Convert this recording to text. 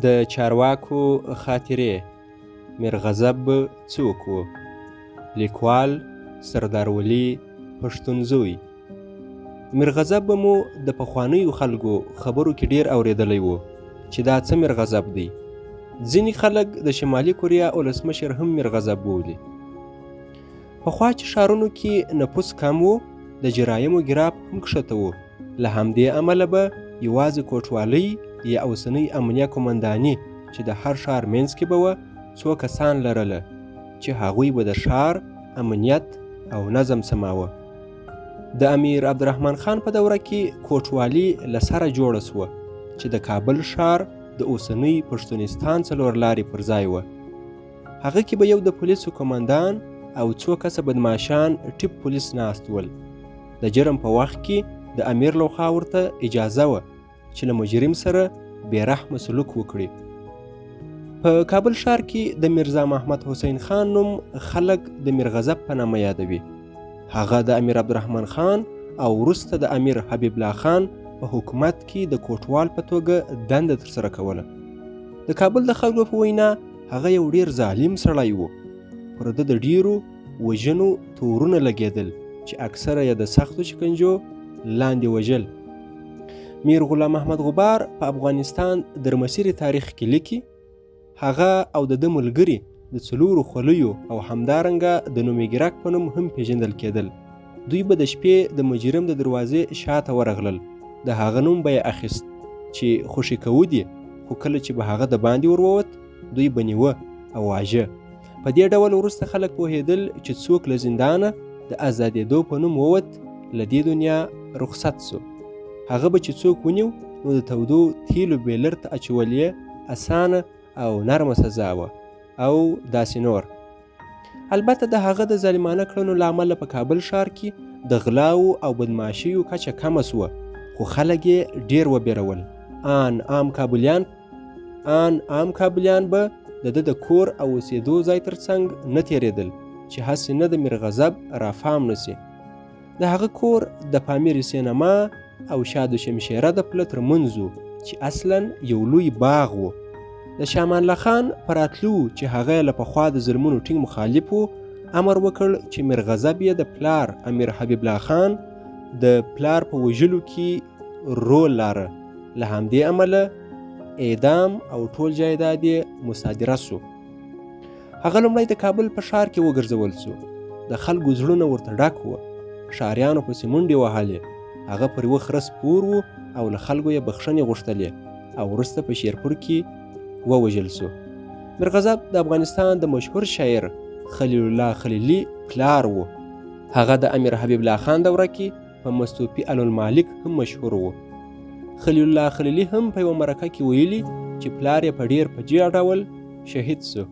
د چارواکو خاطرې میرغضب څوک و؟ لیکوال سردار ولي پښتونزوی. میرغضب به مو د پخوانیو خلکو خبرو کې ډیر اوریدلی و چې دا څه میرغضب دی. ځینې خلک د شمالي کوریا ولسمشر هم میرغضب بولي. پخوا چې ښارونو کې نفوس کم و، د جرایمو ګراف هم کښته و. له همدې امله به یوازې کوټوالۍ یا اوسنۍ امنیه قمنداني چې د هر ښار منځ کې به وه څو کسان لرله چې هغوی به د ښار امنیت او نظم سماوه. د امیر عبدالرحمن خان په دوره کې کوټوالي له سره جوړه سوه چې د کابل ښار د اوسنۍ پښتونستان څلور لارې پر ځای وه. هغه کې به یو د پولیسو قمندان او څو کسه بدماشان ټیپ پولیس ناست ول. د جرم په وخت کې د امیر لخوا ورته اجازه وه چې له مجرم سره بېرحمه سلوک وکړي. په کابل ښار کې د میرزا محمد حسین خان نوم خلک د میرغضب په نامه یادوي. هغه د امیر عبدالرحمن خان او وروسته د امیر حبیب الله خان په حکومت کې د کوټوال په توګه دنده ترسره کوله. د کابل د خلکو په وینا هغه یو ډیر ظالم سړی و. پر ده د ډیرو وژنو تورونه لګېدل چې اکثره یې د سختو شکنجو لاندې وژل. میر غلام محمد غبار په افغانستان درمسیري تاریخ کې لیکي هغه او د ده ملګري د څلورو خولیو او همدارنګه د نومیګرک په نوم هم پیژندل کېدل. دوی به د شپې د مجرم د دروازې شاته ورغلل. د هغه نوم به یې اخیست چې خوشي کوو دي، خو کله چې به هغه د باندې ورووت دوی به نیوه او واژه. په دې ډول وروسته خلک پوهېدل چې څوک له زندانه د ازادېدو په نوم ووت له دې دنیا رخصت سو. هغه به چې څوک ونیو نو د تودو تیلو بیلر ته اچول یې اسانه او نرمه سزا وه او داسې نور. البته د هغه د ظالمانه کړنو له امله په کابل ښار کې د غلاو او بدماشیو کچه کمه سوه، خو خلک یې ډیر وبېرول. عام کابلیان به د ده د کور او اوسېدو ځای ترڅنګ نه تېرېدل چې هسې نه د میرغضب رافام نسي. د هغه کور د پامیر سینما او شاد و شمشیره د پله ترمنځ و چې اصلا یو لوی باغ و. د شاه امان الله خان په راتلو چې هغه له پخوا د ظلمونو ټینګ مخالف و، امر وکړ چې میرغضب یې د پلار امیر حبیب الله خان د پلار په وژلو کې رول لاره. له همدې امله اعدام او ټول جایداد یې مصادره سو. هغه لومړی د کابل په ښار کې وګرځول سو. د خلکو زړونه ورته ډک وه. ښاریانو پسې منډې وهلې. هغه پر یوه خره سپور و او له خلکو یې بخښنې غوښتلې او وروسته په شیرپور کې ووژل سو. میرغضب د افغانستان د مشهور شاعر خلیل الله خلیلي پلار و. هغه د امیر حبیب الله خان دوره کې په مستوفي المالک هم مشهور و. خلیل الله خلیلي هم په یوه مرکه کې ویلي چې پلار یې په ډیر فجیع ډول شهید سو.